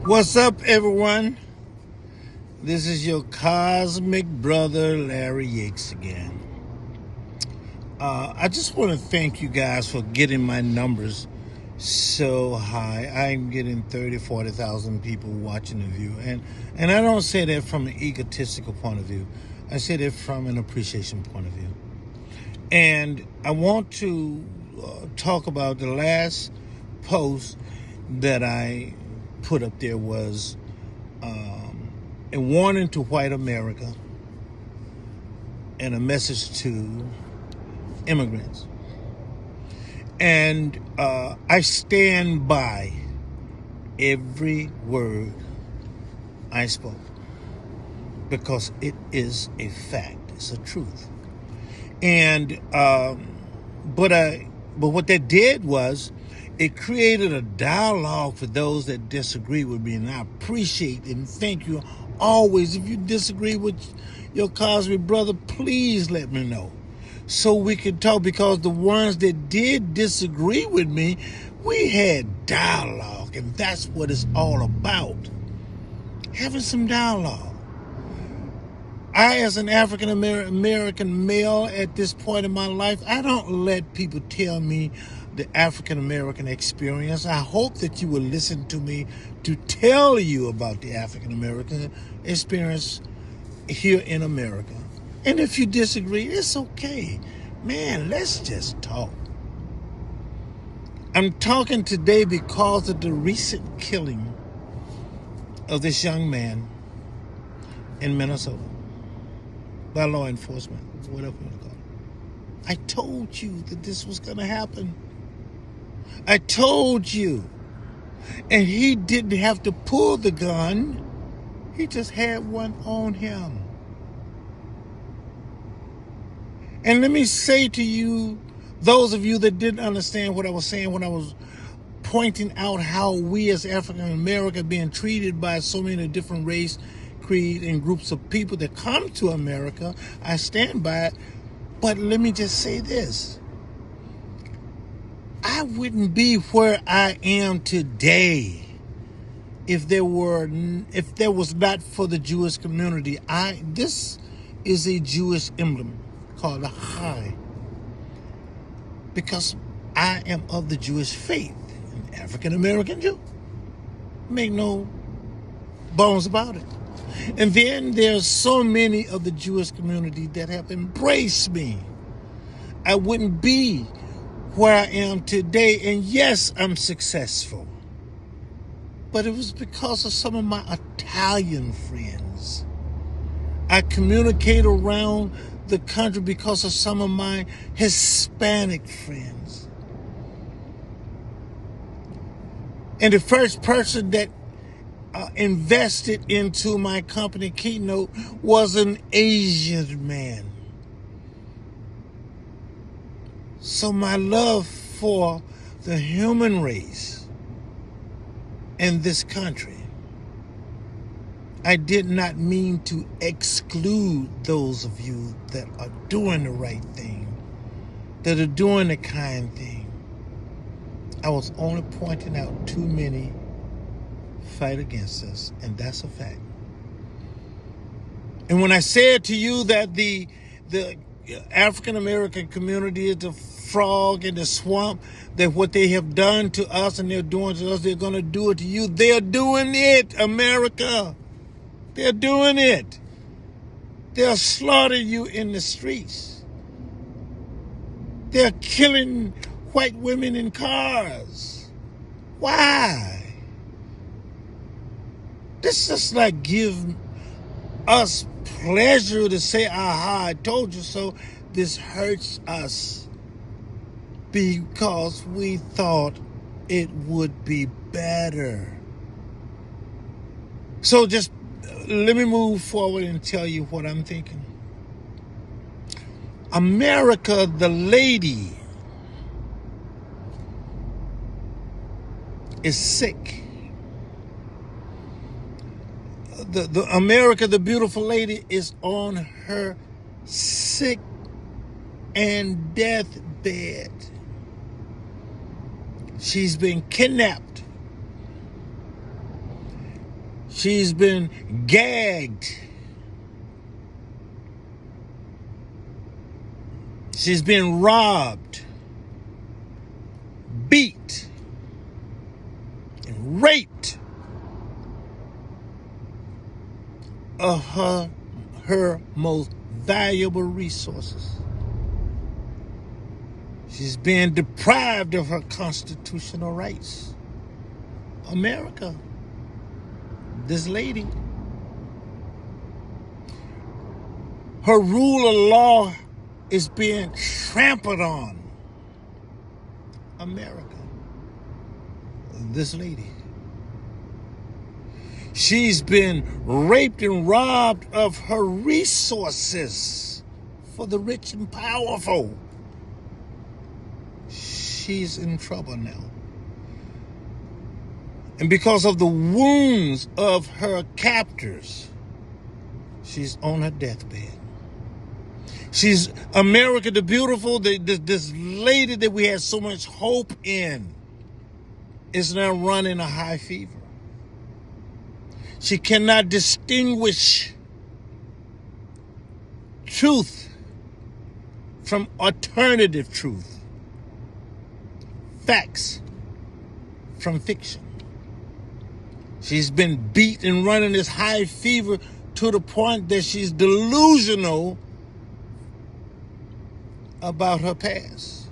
What's up, everyone? This is your cosmic brother, Larry Yates, again. I just want to thank you guys for getting my numbers so high. I'm getting 30, 40,000 people watching the view. And I don't say that from an egotistical point of view. I say that from an appreciation point of view. And I want to talk about the last post that I put up there was a warning to white America and a message to immigrants. And I stand by every word I spoke because it is a fact. It's a truth. And but what that did was it created a dialogue for those that disagree with me, and I appreciate and thank you always. If you disagree with your cosmic brother, please let me know so we can talk, because the ones that did disagree with me, we had dialogue, and that's what it's all about, having some dialogue. I, as an African American male at this point in my life, I don't let people tell me the African American experience. I hope that you will listen to me to tell you about the African American experience here in America. And if you disagree, it's okay. Man, let's just talk. I'm talking today because of the recent killing of this young man in Minnesota by law enforcement, whatever you want to call it. I told you that this was going to happen. I told you. And he didn't have to pull the gun. He just had one on him. And let me say to you, those of you that didn't understand what I was saying when I was pointing out how we as African American being treated by so many different race, creed, and groups of people that come to America, I stand by it. But let me just say this. I wouldn't be where I am today if there was not for the Jewish community. This is a Jewish emblem called a chai, because I am of the Jewish faith, an African American Jew. Make no bones about it. And then there's so many of the Jewish community that have embraced me. I wouldn't be where I am today. And yes, I'm successful. But it was because of some of my Italian friends. I communicate around the country because of some of my Hispanic friends. And the first person that invested into my company Keynote was an Asian man. So my love for the human race in this country, I did not mean to exclude those of you that are doing the right thing, that are doing the kind thing. I was only pointing out too many fight against us, and that's a fact. And when I said to you that the African American community is the frog in the swamp, that what they have done to us and they're doing to us, they're going to do it to you. They're doing it, America. They're doing it. They'll slaughter you in the streets. They're killing white women in cars. Why? This just like give us pleasure to say, aha, I told you so. This hurts us because we thought it would be better. So just let me move forward and tell you what I'm thinking. America, the lady, is sick. The America, the beautiful lady, is on her sick and deathbed. She's been kidnapped. She's been gagged. She's been robbed, beat, and raped of her most valuable resources. She's been deprived of her constitutional rights. America, this lady, her rule of law is being trampled on. America, this lady, she's been raped and robbed of her resources for the rich and powerful. She's in trouble now. And because of the wounds of her captors, she's on her deathbed. She's America the Beautiful, this lady that we had so much hope in, is now running a high fever. She cannot distinguish truth from alternative truth, facts from fiction. She's been beat and running this high fever to the point that she's delusional about her past.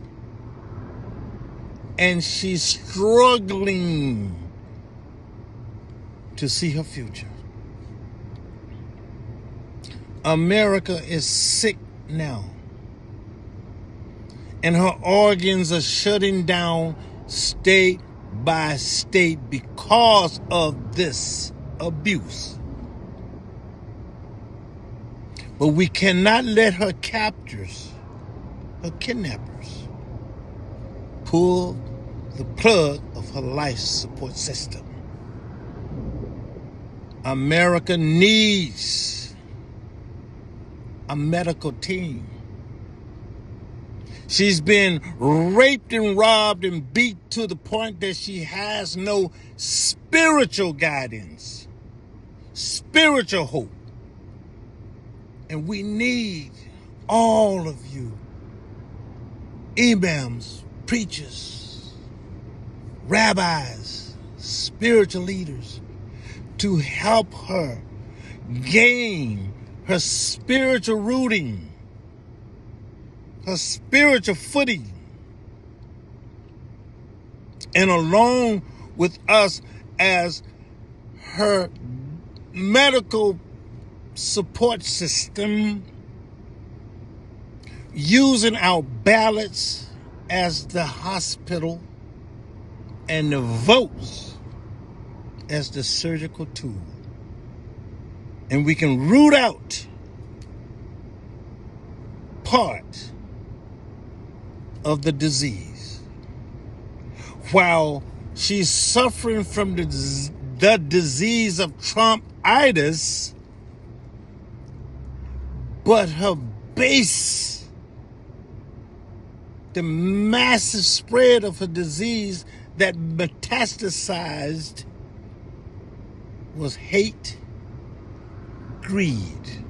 And she's struggling to see her future. America is sick now. And her organs are shutting down state by state because of this abuse. But we cannot let her captors, her kidnappers, pull the plug of her life support system. America needs a medical team. She's been raped and robbed and beat to the point that she has no spiritual guidance, spiritual hope. And we need all of you, imams, preachers, rabbis, spiritual leaders, to help her gain her spiritual rooting, her spiritual footing, and along with us as her medical support system, using our ballots as the hospital and the votes as the surgical tool. And we can root out part of the disease while she's suffering from the disease of Trump-itis, but her base, the massive spread of her disease that metastasized, was hate, greed.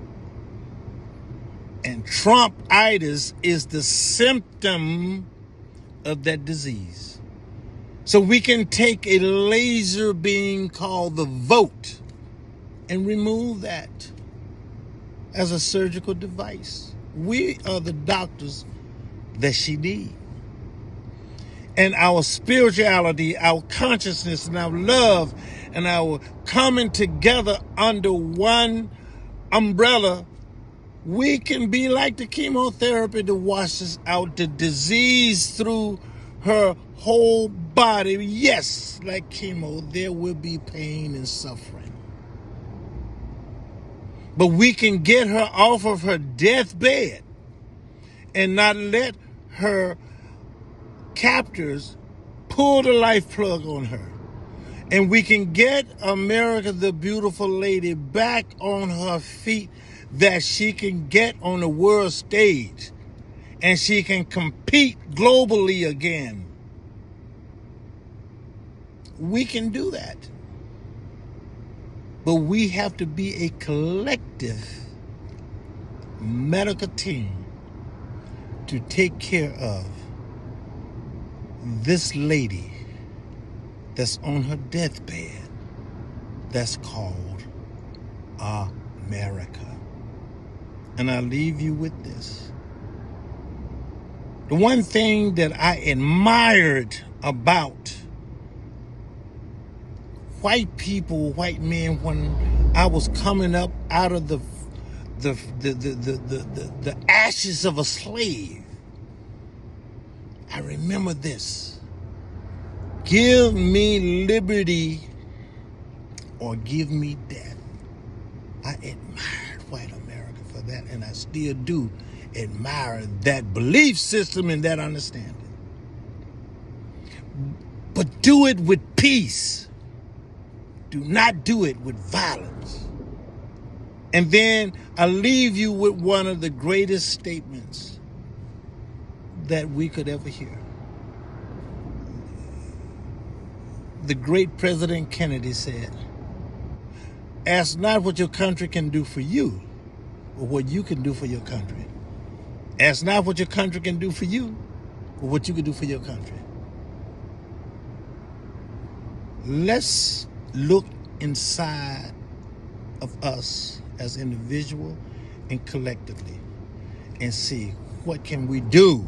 And Trump-itis is the symptom of that disease. So we can take a laser beam called the vote and remove that as a surgical device. We are the doctors that she needs. And our spirituality, our consciousness, and our love, and our coming together under one umbrella, we can be like the chemotherapy that washes out the disease through her whole body. Yes, like chemo, there will be pain and suffering. But we can get her off of her deathbed and not let her captors pull the life plug on her. And we can get America the Beautiful lady back on her feet, that she can get on the world stage and she can compete globally again. We can do that. But we have to be a collective medical team to take care of this lady that's on her deathbed, that's called America. And I leave you with this. The one thing that I admired about white people, white men, when I was coming up out of the ashes of a slave, I remember this: give me liberty or give me death. I admired white America for that, and I still do admire that belief system and that understanding. But do it with peace. Do not do it with violence. And then I leave you with one of the greatest statements that we could ever hear. The great President Kennedy said, ask not what your country can do for you, but what you can do for your country. Ask not what your country can do for you, but what you can do for your country. Let's look inside of us as individuals and collectively and see what can we do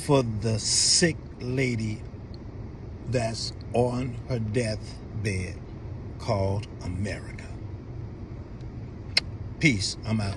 for the sick lady that's on her deathbed called America. Peace. I'm out.